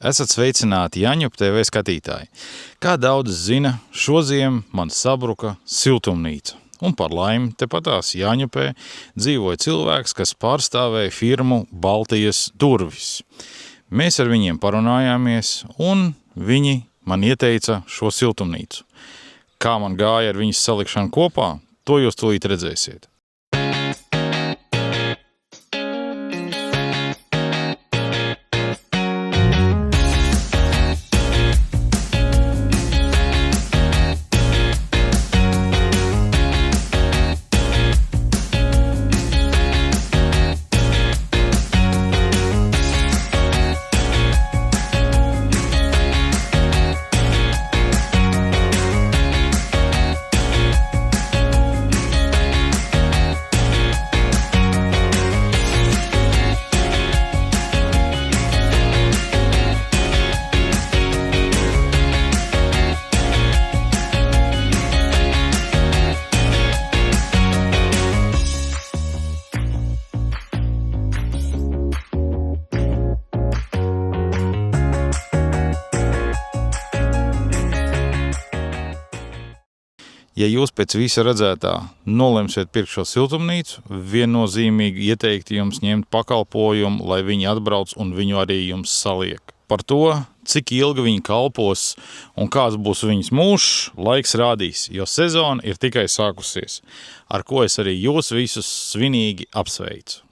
Esat sveicināti Jaņup TV skatītāji. Kā daudz zina, šoziem man sabruka siltumnīca. Un par laimi tepatās Jaņupē dzīvoja cilvēks, kas pārstāvēja firmu Baltijas durvis. Mēs ar viņiem parunājāmies, un viņi man ieteica šo siltumnīcu. Kā man gāja ar viņas salikšanu kopā, to jūs tūlīt redzēsiet. Ja jūs pēc visa redzētā nolemsiet pirkt šo siltumnīcu, viennozīmīgi ieteikti jums ņemt pakalpojumu, lai viņi atbrauc un viņu arī jums saliek. Par to, cik ilgi viņi kalpos un kāds būs viņas mūžs, laiks rādīs, jo sezona ir tikai sākusies, ar ko es arī jūs visus svinīgi apsveicu.